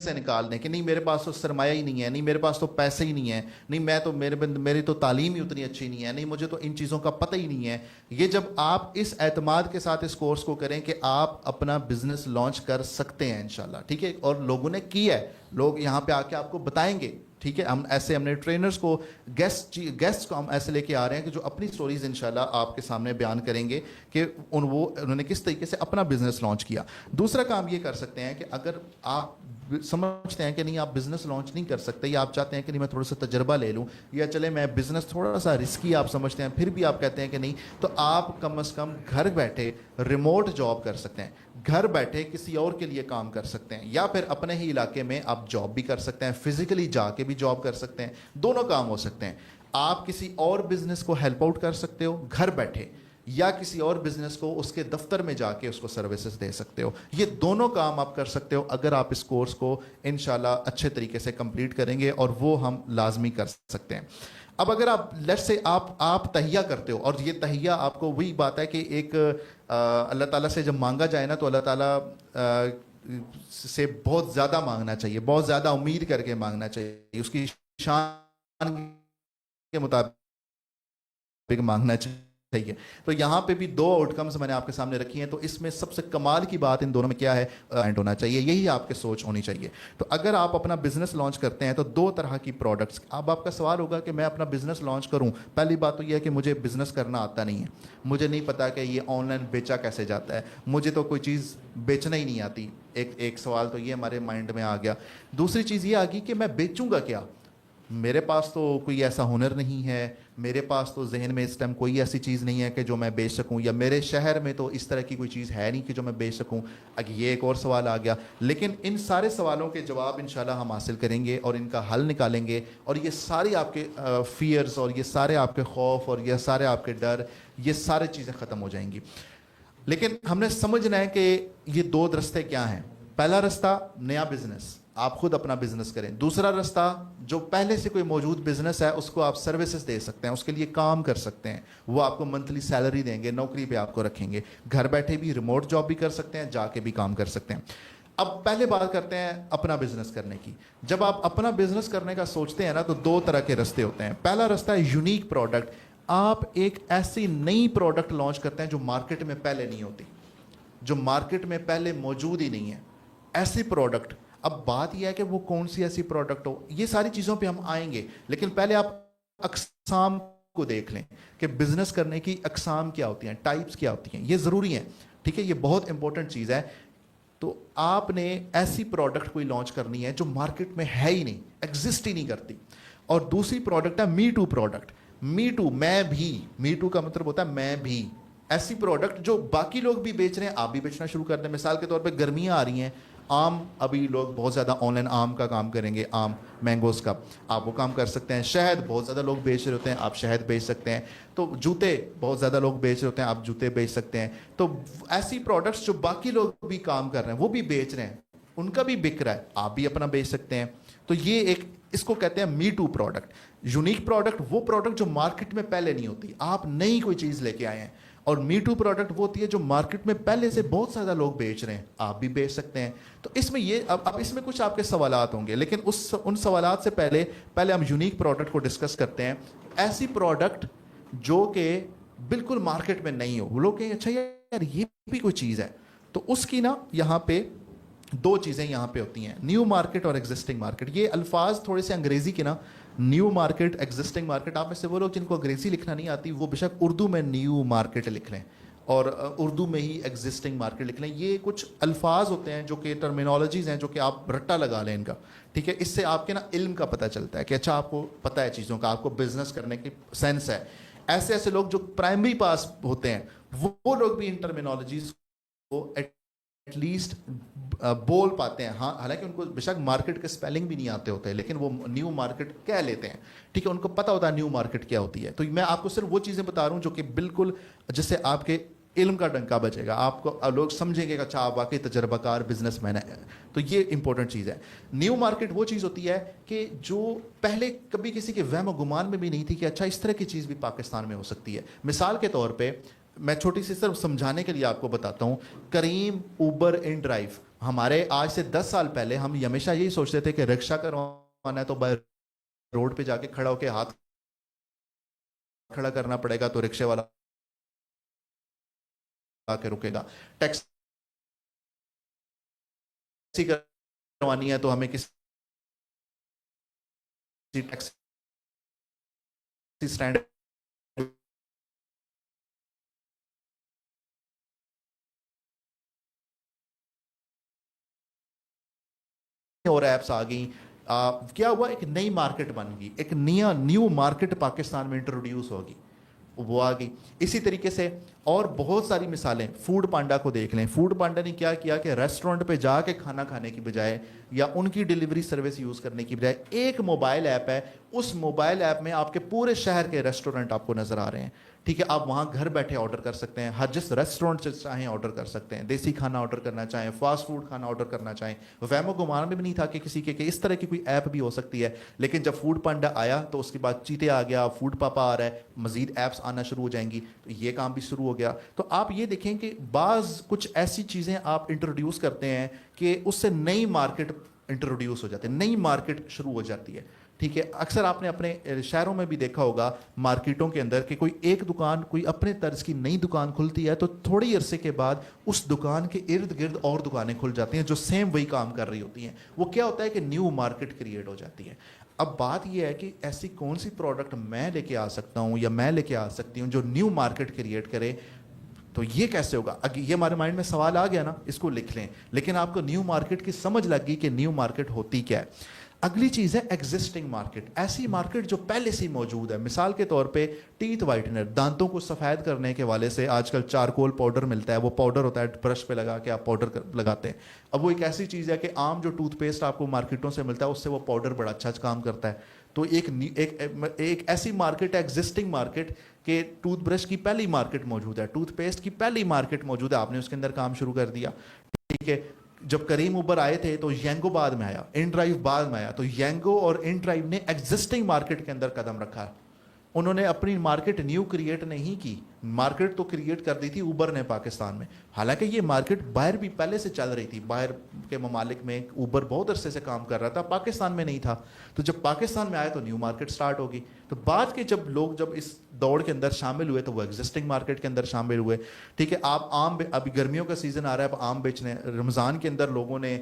से निकाल दें कि नहीं मेरे पास तो सरमाया ही नहीं है, नहीं मेरे पास तो पैसे ही नहीं है, नहीं मैं तो मेरी तो तालीम ही उतनी अच्छी नहीं है, नहीं मुझे तो इन चीज़ों का पता ही नहीं है। ये जब आप इस एतमाद के साथ इस कोर्स को करें कि आप अपना बिजनेस लॉन्च कर सकते हैं इंशाल्लाह, ठीक है, और लोगों ने किया है, लोग यहाँ पे आके आपको बताएंगे, ठीक है, हमने ट्रेनर्स को गेस्ट को हम ऐसे लेके आ रहे हैं कि जो अपनी स्टोरीज इंशाल्लाह आपके सामने बयान करेंगे कि उन्होंने किस तरीके से अपना बिजनेस लॉन्च किया। दूसरा काम ये कर सकते हैं कि अगर आप समझते हैं कि नहीं आप बिजनेस लॉन्च नहीं कर सकते, या आप चाहते हैं कि नहीं मैं थोड़ा सा तजर्बा ले लूं, या चले मैं बिजनेस थोड़ा सा रिस्की आप समझते हैं, फिर भी आप कहते हैं कि नहीं, तो आप कम से कम घर बैठे रिमोट जॉब कर सकते हैं, घर बैठे किसी और के लिए काम कर सकते हैं, या फिर अपने ही इलाके में आप जॉब भी कर सकते हैं, फिजिकली जाके भी जॉब कर सकते हैं, दोनों काम हो सकते हैं। आप किसी और बिजनेस को हेल्प आउट कर सकते हो घर बैठे, या किसी और बिजनेस को उसके दफ्तर में जाके उसको सर्विसेज दे सकते हो। ये दोनों काम आप कर सकते हो अगर आप इस कोर्स को इंशाल्लाह अच्छे तरीके से कंप्लीट करेंगे, और वो हम लाजमी कर सकते हैं। अब अगर आप लेट्स से आप तहिया करते हो, और ये तहिया आपको वही बात है कि एक अल्लाह ताला से जब मांगा जाए ना, तो अल्लाह ताला से बहुत ज़्यादा मांगना चाहिए, बहुत ज़्यादा उम्मीद करके मांगना चाहिए, उसकी शान के मुताबिक मांगना चाहिए। तो यहाँ पे भी दो आउटकम्स मैंने आपके सामने रखी हैं, तो इसमें सबसे कमाल की बात इन दोनों में क्या है, एंड होना चाहिए, यही आपके सोच होनी चाहिए। तो अगर आप अपना बिजनेस लॉन्च करते हैं तो दो तरह की प्रोडक्ट्स, अब आपका सवाल होगा कि मैं अपना बिजनेस लॉन्च करूं, पहली बात तो यह है कि मुझे बिजनेस करना आता नहीं है, मुझे नहीं पता कि ये ऑनलाइन बेचा कैसे जाता है, मुझे तो कोई चीज़ बेचना ही नहीं आती। एक सवाल तो ये हमारे माइंड में आ गया। दूसरी चीज़ ये आ गई कि मैं बेचूंगा क्या, मेरे पास तो कोई ऐसा हुनर नहीं है, मेरे पास तो जहन में इस टाइम कोई ऐसी चीज़ नहीं है कि जो मैं बेच सकूं, या मेरे शहर में तो इस तरह की कोई चीज़ है नहीं कि जो मैं बेच सकूं। अगर ये एक और सवाल आ गया, लेकिन इन सारे सवालों के जवाब इंशाल्लाह हम हासिल करेंगे और इनका हल निकालेंगे, और ये सारी आपके फियर्स और ये सारे आपके खौफ और ये सारे आपके डर, ये सारी चीज़ें ख़त्म हो जाएंगी। लेकिन हमने समझना है कि ये दो रास्ते क्या हैं। पहला रास्ता नया बिजनेस, आप खुद अपना बिजनेस करें। दूसरा रास्ता जो पहले से कोई मौजूद बिजनेस है उसको आप सर्विसेज दे सकते हैं, उसके लिए काम कर सकते हैं, वो आपको मंथली सैलरी देंगे, नौकरी पे आपको रखेंगे, घर बैठे भी रिमोट जॉब भी कर सकते हैं, जाके भी काम कर सकते हैं। अब पहले बात करते हैं अपना बिजनेस करने की। जब आप अपना बिजनेस करने का सोचते हैं ना, तो दो तरह के रास्ते होते हैं। पहला रास्ता है यूनिक प्रोडक्ट, आप एक ऐसी नई प्रोडक्ट लॉन्च करते हैं जो मार्केट में पहले नहीं होती, जो मार्केट में पहले मौजूद ही नहीं है, ऐसी प्रोडक्ट। अब बात यह है कि वो कौन सी ऐसी प्रोडक्ट हो, ये सारी चीज़ों पे हम आएंगे, लेकिन पहले आप अक़साम को देख लें कि बिजनेस करने की अक़साम क्या होती हैं, टाइप्स क्या होती हैं, ये ज़रूरी हैं, ठीक है, ये बहुत इंपॉर्टेंट चीज़ है। तो आपने ऐसी प्रोडक्ट कोई लॉन्च करनी है जो मार्केट में है ही नहीं, एग्जिस्ट ही नहीं करती। और दूसरी प्रोडक्ट है me too product. Me too, मैं भी, मी टू का मतलब होता है मैं भी, ऐसी प्रोडक्ट जो बाकी लोग भी बेच रहे हैं आप भी बेचना शुरू कर दें। मिसाल के तौर पे गर्मियाँ आ रही हैं, आम, अभी लोग बहुत ज़्यादा ऑनलाइन आम का काम करेंगे, आम मैंगोज़ का, आप वो काम कर सकते हैं। शहद बहुत ज़्यादा लोग बेच रहे होते हैं, आप शहद बेच सकते हैं। तो जूते बहुत ज़्यादा लोग बेच रहे होते हैं, आप जूते बेच सकते हैं। तो ऐसी प्रोडक्ट्स जो बाकी लोग भी काम कर रहे हैं, वो भी बेच रहे हैं, उनका भी बिक रहा है, आप भी अपना बेच सकते हैं। तो ये एक, इसको कहते हैं me too product. Unique product वो प्रोडक्ट जो मार्केट में पहले नहीं होती, आप नई कोई चीज़ लेके आए हैं। और मी टू प्रोडक्ट वो होती है जो मार्केट में पहले से बहुत ज़्यादा लोग बेच रहे हैं, आप भी बेच सकते हैं। तो इसमें ये अब इसमें कुछ आपके सवालात होंगे, लेकिन उन सवालात से पहले हम यूनिक प्रोडक्ट को डिस्कस करते हैं। ऐसी प्रोडक्ट जो कि बिल्कुल मार्केट में नहीं हो, वो लोग कहें अच्छा यार ये भी कोई चीज़ है, तो उसकी ना यहाँ पे दो चीज़ें यहाँ पे होती हैं, न्यू मार्केट और एग्जिस्टिंग मार्केट। ये अल्फाज थोड़े से अंग्रेज़ी के ना, न्यू मार्केट, एग्जिस्टिंग मार्केट, आप में से वो लोग जिनको अंग्रेज़ी लिखना नहीं आती वो बेशक उर्दू में न्यू मार्केट लिख लें और उर्दू में ही एग्जिस्टिंग मार्केट लिख लें। ये कुछ अल्फाज होते हैं जो कि टर्मिनोलॉजीज़ हैं जो कि आप रट्टा लगा लें इनका, ठीक है। इससे आपके ना इल्म का पता चलता है कि अच्छा आपको पता है चीज़ों का, आपको बिजनेस करने की सेंस है। ऐसे ऐसे लोग जो प्राइमरी पास होते हैं वो लोग भी इन टर्मिनोलॉजीज़ को एटलीस्ट बोल पाते हैं। हाँ, हालांकि उनको बेशक मार्केट के स्पेलिंग भी नहीं आते होते, लेकिन वो न्यू मार्केट कह लेते हैं, ठीक है, उनको पता होता है न्यू मार्केट क्या होती है। तो मैं आपको सिर्फ वो चीज़ें बता रहा हूँ जो कि बिल्कुल जिससे आपके इल्म का डंका बचेगा, आपको लोग समझेंगे कि अच्छा आप वाकई तजर्बाकार बिजनेसमैन है। तो ये इंपॉर्टेंट चीज़ है। न्यू मार्केट वो चीज़ होती है कि जो पहले कभी किसी के वहम गुमान में भी नहीं थी कि अच्छा इस तरह की चीज़ भी पाकिस्तान में हो सकती है। मिसाल के तौर पे मैं छोटी सी सिर्फ समझाने के लिए आपको बताता हूँ, करीम, उबर, इन ड्राइव, हमारे आज से 10 साल पहले हम हमेशा यही सोचते थे कि रिक्शा करवाना है तो बाय रोड पे जाके खड़ा होके हाथ खड़ा करना पड़ेगा तो रिक्शे वाला आके रुकेगा, टैक्सी करवानी है तो हमें किसी टैक्सी स्टैंड और एप्स आ गई। क्या हुआ, एक नई मार्केट बन गई, एक नया न्यू मार्केट पाकिस्तान में इंट्रोड्यूस होगी, वो आ गई। इसी तरीके से और बहुत सारी मिसालें, फूड पांडा को देख लें। फूड पांडा ने क्या किया कि रेस्टोरेंट पे जाके खाना खाने की बजाय या उनकी डिलीवरी सर्विस यूज़ करने की बजाय एक मोबाइल ऐप है, उस मोबाइल ऐप में आपके पूरे शहर के रेस्टोरेंट आपको नज़र आ रहे हैं। ठीक है, आप वहाँ घर बैठे ऑर्डर कर सकते हैं, हर जिस रेस्टोरेंट से चाहें ऑर्डर कर सकते हैं, देसी खाना ऑर्डर करना चाहें, फास्ट फूड खाना ऑर्डर करना चाहें। वहमो गुमान में भी नहीं था कि किसी के इस तरह की कोई ऐप भी हो सकती है, लेकिन जब फूड पांडा आया तो उसके बाद चीते आ गया, फूड पापा आ रहा है, मजीद ऐप्स आना शुरू हो जाएंगी, तो ये काम भी शुरू हो गया। तो आप ये देखें कि बाज़ कुछ ऐसी चीज़ें आप इंट्रोड्यूस करते हैं कि उससे नई मार्केट इंट्रोड्यूस हो जाती है, नई मार्केट शुरू हो जाती है। ठीक है, अक्सर आपने अपने शहरों में भी देखा होगा मार्केटों के अंदर कि कोई एक दुकान, कोई अपने तर्ज की नई दुकान खुलती है तो थोड़ी अरसे के बाद उस दुकान के इर्द गिर्द और दुकानें खुल जाती हैं जो सेम वही काम कर रही होती हैं। वो क्या होता है कि न्यू मार्केट क्रिएट हो जाती है। अब बात यह है कि ऐसी कौन सी प्रोडक्ट मैं लेके आ सकता हूँ या मैं लेके आ सकती हूँ जो न्यू मार्केट क्रिएट करे। तो ये कैसे होगा, अगर ये हमारे माइंड में सवाल आ गया ना, इसको लिख लें। लेकिन आपको न्यू मार्केट की समझ लग गई कि न्यू मार्केट होती क्या है। अगली चीज़ है एग्जिस्टिंग मार्केट, ऐसी मार्केट जो पहले से मौजूद है। मिसाल के तौर पे टीथ वाइटनर, दांतों को सफ़ेद करने के वाले से आजकल चारकोल पाउडर मिलता है, वो पाउडर होता है ब्रश पे लगा के आप पाउडर लगाते हैं। अब वो एक ऐसी चीज़ है कि आम जो टूथपेस्ट आपको मार्केटों से मिलता है उससे वो पाउडर बड़ा अच्छा काम करता है। तो एक ऐसी मार्केट है, एग्जिस्टिंग मार्केट, कि टूथब्रश की पहली मार्केट मौजूद है, टूथपेस्ट की पहली मार्केट मौजूद है, आपने उसके अंदर काम शुरू कर दिया। ठीक है, जब करीम उबर आए थे तो यंगो बाद में आया, इन ड्राइव बाद में आया, तो यंगो और इन ड्राइव ने एग्जिस्टिंग मार्केट के अंदर कदम रखा। उन्होंने अपनी मार्केट न्यू क्रिएट नहीं की, मार्केट तो क्रिएट कर दी थी उबर ने पाकिस्तान में। हालांकि ये मार्केट बाहर भी पहले से चल रही थी, बाहर के ममालिक में उबर बहुत अरसे से काम कर रहा था, पाकिस्तान में नहीं था। तो जब पाकिस्तान में आया तो न्यू मार्केट स्टार्ट होगी। तो बाद के जब लोग जब इस दौड़ के अंदर शामिल हुए तो वो एग्जिस्टिंग मार्केट के अंदर शामिल हुए। ठीक है, आप आम, अभी गर्मियों का सीजन आ रहा है, अब आम बेचने, रमज़ान के अंदर लोगों ने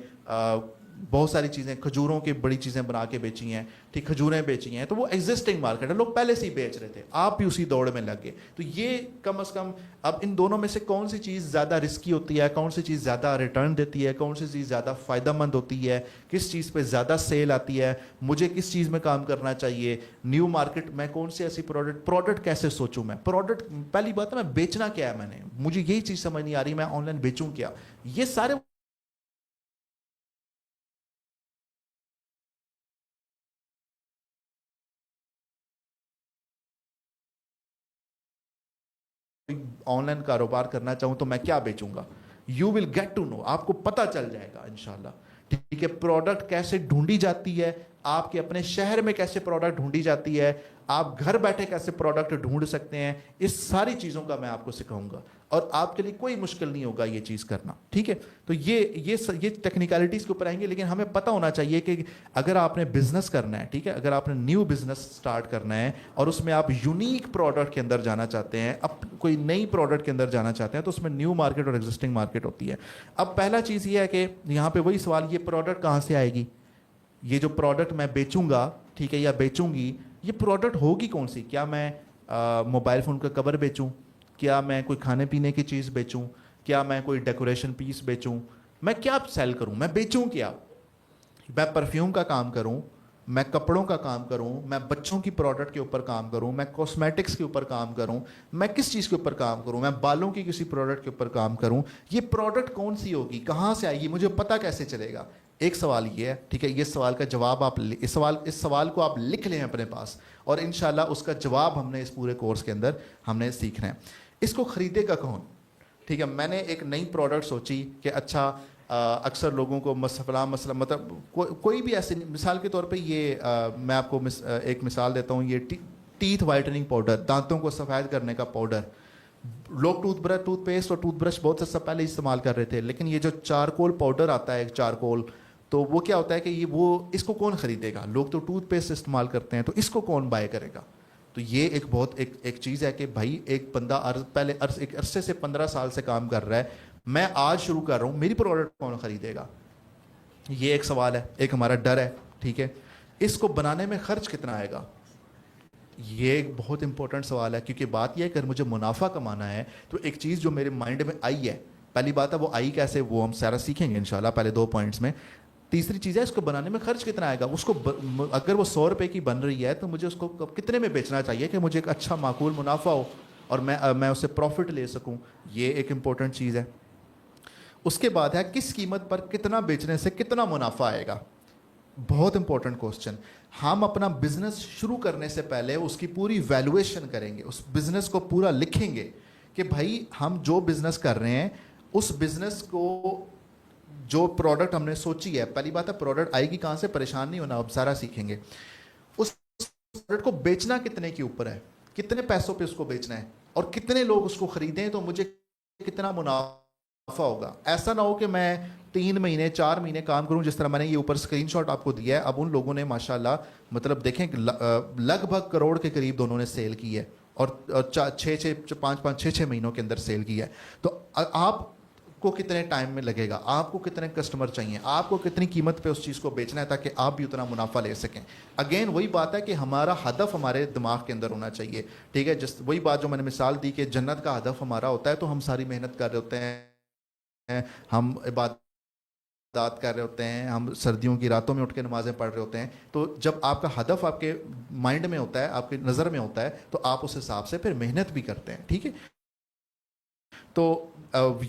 बहुत सारी चीज़ें, खजूरों की बड़ी चीज़ें बना के बेची हैं, ठीक, खजूरें बेची हैं, तो वो एग्जिस्टिंग मार्केट है, लोग पहले से ही बेच रहे थे, आप भी उसी दौड़ में लग गए। तो ये कम से कम, अब इन दोनों में से कौन सी चीज़ ज़्यादा रिस्की होती है, कौन सी चीज़ ज़्यादा रिटर्न देती है, कौन सी चीज़ ज़्यादा फ़ायदेमंद होती है, किस चीज़ पे ज़्यादा सेल आती है, मुझे किस चीज़ में काम करना चाहिए, न्यू मार्केट, मैं कौन सी ऐसी प्रोडक्ट कैसे सोचूं, मैं प्रोडक्ट, पहली बात है मैं बेचना क्या है, मैंने, मुझे यही चीज़ समझ नहीं आ रही, मैं ऑनलाइन बेचूं क्या, ये सारे ऑनलाइन कारोबार करना चाहूं तो मैं क्या बेचूंगा, you will get to know, आपको पता चल जाएगा इंशाल्लाह। ठीक है, प्रोडक्ट कैसे ढूंढी जाती है, आपके अपने शहर में कैसे प्रोडक्ट ढूंढी जाती है, आप घर बैठे कैसे प्रोडक्ट ढूंढ सकते हैं, इस सारी चीज़ों का मैं आपको सिखाऊंगा और आपके लिए कोई मुश्किल नहीं होगा ये चीज़ करना। ठीक है, तो ये टेक्निकलिटीज़ के ऊपर आएंगे, लेकिन हमें पता होना चाहिए कि अगर आपने बिजनेस करना है, ठीक है, अगर आपने न्यू बिजनेस स्टार्ट करना है और उसमें आप यूनिक प्रोडक्ट के अंदर जाना चाहते हैं, अब कोई नई प्रोडक्ट के अंदर जाना चाहते हैं, तो उसमें न्यू मार्केट और एग्जिस्टिंग मार्केट होती है। अब पहला चीज़ ये है कि यहाँ पे वही सवाल, ये प्रोडक्ट कहाँ से आएगी, ये जो प्रोडक्ट मैं बेचूंगा, ठीक है, या बेचूंगी, ये प्रोडक्ट होगी कौन सी, क्या मैं मोबाइल फ़ोन का कवर बेचूं, क्या मैं कोई खाने पीने की चीज़ बेचूं, क्या मैं कोई डेकोरेशन पीस बेचूं, मैं क्या सेल करूं, मैं बेचूं क्या, मैं परफ्यूम का काम करूं, मैं कपड़ों का काम करूं, मैं बच्चों की प्रोडक्ट के ऊपर काम करूं, मैं कॉस्मेटिक्स के ऊपर काम करूं, मैं किस चीज़ के ऊपर काम करूं, मैं बालों की किसी प्रोडक्ट के ऊपर काम करूं, ये प्रोडक्ट कौन सी होगी, कहाँ से आएगी, मुझे पता कैसे चलेगा। एक सवाल ये है, ठीक है, ये सवाल का जवाब आप इस सवाल को आप लिख लें अपने पास, और इंशाल्लाह उसका जवाब हमने इस पूरे कोर्स के अंदर हमने सीखना है। इसको ख़रीदेगा कौन, ठीक है, मैंने एक नई प्रोडक्ट सोची कि अच्छा, अक्सर लोगों को मसला मतलब कोई भी ऐसे, मिसाल के तौर पे ये मैं आपको एक मिसाल देता हूँ, ये टीथ वाइटनिंग पाउडर, दांतों को सफ़ेद करने का पाउडर, लोग टूथपेस्ट और टूथब्रश बहुत से पहले इस्तेमाल कर रहे थे, लेकिन ये जो चारकोल पाउडर आता है, चारकोल, तो वो क्या होता है कि ये वो इसको कौन खरीदेगा? लोग तो टूथपेस्ट इस्तेमाल करते हैं, तो इसको कौन बाय करेगा? तो ये एक बहुत एक चीज़ है कि भाई एक बंदा एक अरसे से 15 साल से काम कर रहा है, मैं आज शुरू कर रहा हूँ, मेरी प्रोडक्ट कौन खरीदेगा? ये एक सवाल है, एक हमारा डर है, ठीक है। इसको बनाने में खर्च कितना आएगा? ये एक बहुत इंपॉर्टेंट सवाल है, क्योंकि बात यह है कि अगर मुझे मुनाफा कमाना है तो एक चीज़ जो मेरे माइंड में आई है, पहली बात है वो आई कैसे, वो हम सारा सीखेंगे इंशाल्लाह पहले 2 पॉइंट्स में। तीसरी चीज़ है इसको बनाने में खर्च कितना आएगा, उसको अगर वो 100 रुपये की बन रही है तो मुझे उसको कितने में बेचना चाहिए कि मुझे एक अच्छा माकूल मुनाफा हो और मैं उससे प्रॉफिट ले सकूं। ये एक इंपॉर्टेंट चीज़ है। उसके बाद है किस कीमत पर कितना बेचने से कितना मुनाफा आएगा। बहुत इंपॉर्टेंट क्वेश्चन। हम अपना बिजनेस शुरू करने से पहले उसकी पूरी वैल्यूएशन करेंगे, उस बिजनेस को पूरा लिखेंगे कि भाई हम जो बिजनेस कर रहे हैं उस बिजनेस को, जो प्रोडक्ट हमने सोची है, पहली बात है प्रोडक्ट आएगी कहाँ से, परेशान नहीं होना, अब सारा सीखेंगे। उस प्रोडक्ट को बेचना कितने के ऊपर है, कितने पैसों पे उसको बेचना है और कितने लोग उसको खरीदें तो मुझे कितना मुनाफा होगा। ऐसा ना हो कि मैं 3 महीने 4 महीने काम करूं, जिस तरह मैंने ये ऊपर स्क्रीनशॉट आपको दिया है। अब उन लोगों ने माशाल्लाह मतलब देखें लगभग करोड़ के करीब दोनों ने सेल की है और 5-6 महीनों के अंदर सेल की है। तो आपको कितने टाइम में लगेगा, आपको कितने कस्टमर चाहिए, आपको कितनी कीमत पे उस चीज़ को बेचना है ताकि आप भी उतना मुनाफा ले सकें। अगेन वही बात है कि हमारा हदफ हमारे दिमाग के अंदर होना चाहिए, ठीक है। जिस वही बात जो मैंने मिसाल दी कि जन्नत का हदफ हमारा होता है तो हम सारी मेहनत कर रहे होते हैं, हम इबादत कर रहे होते हैं, हम सर्दियों की रातों में उठ के नमाजें पढ़ रहे होते हैं। तो जब आपका हदफ आपके माइंड में होता है, आपकी नज़र में होता है, तो आप उस हिसाब से फिर मेहनत भी करते हैं, ठीक है। तो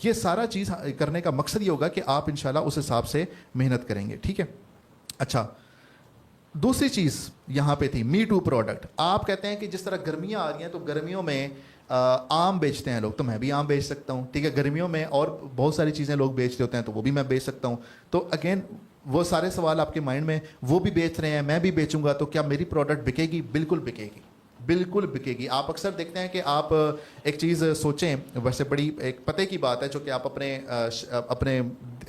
ये सारा चीज़ करने का मकसद ये होगा कि आप इंशाल्लाह उस हिसाब से मेहनत करेंगे, ठीक है। अच्छा, दूसरी चीज़ यहाँ पे थी मी टू प्रोडक्ट। आप कहते हैं कि जिस तरह गर्मियाँ आ रही हैं तो गर्मियों में आम बेचते हैं लोग, तो मैं भी आम बेच सकता हूँ, ठीक है। गर्मियों में और बहुत सारी चीज़ें लोग बेचते होते हैं तो वो भी मैं बेच सकता हूँ। तो अगेन वो सारे सवाल आपके माइंड में, वो भी बेच रहे हैं मैं भी बेचूंगा, तो क्या मेरी प्रोडक्ट बिकेगी? बिल्कुल बिकेगी, बिल्कुल बिकेगी। आप अक्सर देखते हैं कि आप एक चीज़ सोचें, वैसे बड़ी एक पते की बात है जो कि आप अपने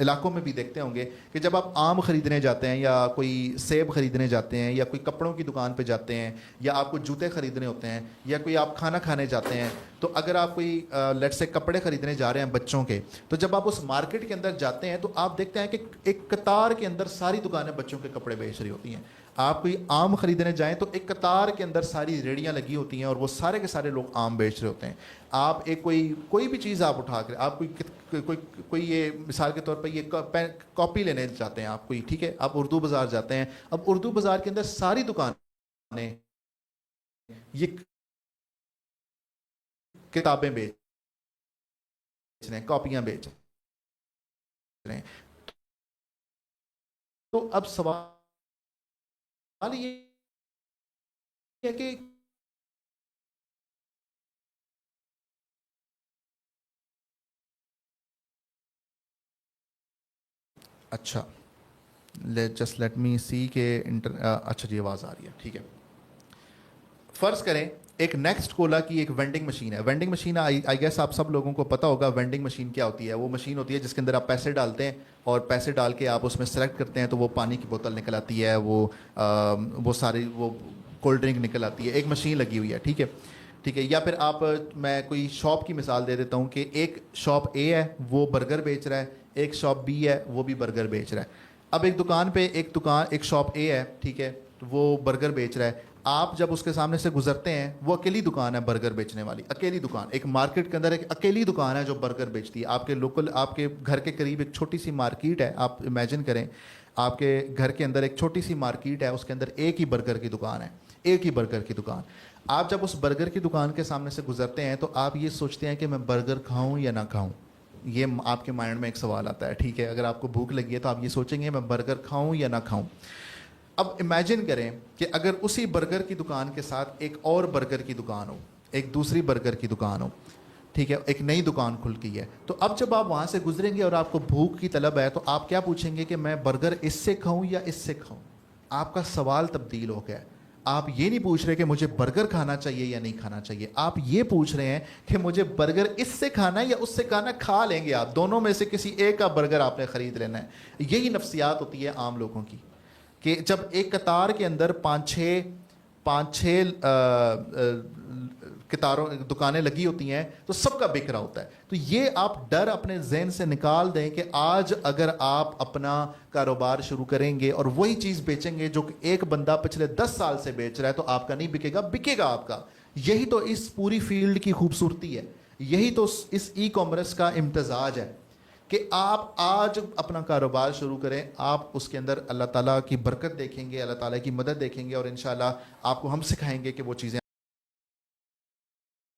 इलाकों में भी देखते होंगे कि जब आप आम ख़रीदने जाते हैं या कोई सेब ख़रीदने जाते हैं या कोई कपड़ों की दुकान पे जाते हैं या आपको जूते ख़रीदने होते हैं या कोई आप खाना खाने जाते हैं, तो अगर आप कोई लेट्स से कपड़े ख़रीदने जा रहे हैं बच्चों के, तो जब आप उस मार्केट के अंदर जाते हैं तो आप देखते हैं कि एक कतार के अंदर सारी दुकानें बच्चों के कपड़े बेच रही होती हैं। आप कोई आम खरीदने जाएं तो एक कतार के अंदर सारी रेड़ियां लगी होती हैं और वो सारे के सारे लोग आम बेच रहे होते हैं। आप एक कोई भी चीज़ आप उठा कर, आप कोई ये मिसाल के तौर पर ये कॉपी लेने जाते हैं आप कोई, ठीक है, आप उर्दू बाज़ार जाते हैं। अब उर्दू बाज़ार के अंदर सारी दुकानें ये किताबें बेच रहे हैं, कॉपियां बेच रहे हैं। तो अब सवाल ये है कि अच्छा, लेट मी सी के अच्छा जी आवाज़ आ रही है, ठीक है। फ़र्ज़ करें एक नेक्स्ट कोला की एक वेंडिंग मशीन है। वेंडिंग मशीन आई गेस आप सब लोगों को पता होगा वेंडिंग मशीन क्या होती है। वो मशीन होती है जिसके अंदर आप पैसे डालते हैं और पैसे डाल के आप उसमें सेलेक्ट करते हैं तो वो पानी की बोतल निकल आती है, वो सारी वो कोल्ड ड्रिंक निकल आती है। एक मशीन लगी हुई है, ठीक है, ठीक है। या फिर मैं कोई शॉप की मिसाल दे देता हूँ कि एक शॉप ए है वो बर्गर बेच रहा है, एक शॉप बी है वो भी बर्गर बेच रहा है। अब एक शॉप ए है, ठीक है, तो वो बर्गर बेच रहा है। आप जब उसके सामने से गुजरते हैं, वो अकेली दुकान है बर्गर बेचने वाली, अकेली दुकान, एक मार्केट के अंदर एक अकेली दुकान है जो बर्गर बेचती है। आपके घर के करीब एक छोटी सी मार्केट है, आप इमेजिन करें आपके घर के अंदर एक छोटी सी मार्केट है, उसके अंदर एक ही बर्गर की दुकान है, एक ही बर्गर की दुकान। आप जब उस बर्गर की दुकान के सामने से गुजरते हैं तो आप ये सोचते हैं कि मैं बर्गर खाऊं या ना खाऊं। ये आपके माइंड में एक सवाल आता है, ठीक है। अगर आपको भूख लगी है तो आप ये सोचेंगे मैं बर्गर खाऊं या ना खाऊं। अब इमेजिन करें कि अगर उसी बर्गर की दुकान के साथ एक और बर्गर की दुकान हो, एक दूसरी बर्गर की दुकान हो, ठीक है, एक नई दुकान खुल गई है। तो अब जब आप वहाँ से गुजरेंगे और आपको भूख की तलब है तो आप क्या पूछेंगे कि मैं बर्गर इससे खाऊं या इससे खाऊं। आपका सवाल तब्दील हो गया है। آپ یہ نہیں پوچھ رہے کہ مجھے برگر کھانا چاہیے یا نہیں کھانا چاہیے, آپ یہ پوچھ رہے ہیں کہ مجھے برگر اس سے کھانا ہے یا اس سے کھانا, کھا لیں گے آپ, دونوں میں سے کسی ایک کا برگر آپ نے خرید لینا ہے. یہی نفسیات ہوتی ہے عام لوگوں کی, کہ جب ایک قطار کے اندر پانچ چھ قطاروں دکانیں لگی ہوتی ہیں تو سب کا بک رہا ہوتا ہے. تو یہ آپ ڈر اپنے ذہن سے نکال دیں کہ آج اگر آپ اپنا کاروبار شروع کریں گے اور وہی چیز بیچیں گے جو کہ ایک بندہ پچھلے 10 سال سے بیچ رہا ہے, تو آپ کا نہیں بکے گا, بکے گا آپ کا. یہی تو اس پوری فیلڈ کی خوبصورتی ہے, یہی تو اس ای کامرس کا امتزاج ہے کہ آپ آج اپنا کاروبار شروع کریں, آپ اس کے اندر اللہ تعالیٰ کی برکت دیکھیں گے, اللہ تعالیٰ کی مدد دیکھیں گے, اور انشاءاللہ آپ کو ہم سکھائیں گے کہ وہ چیزیں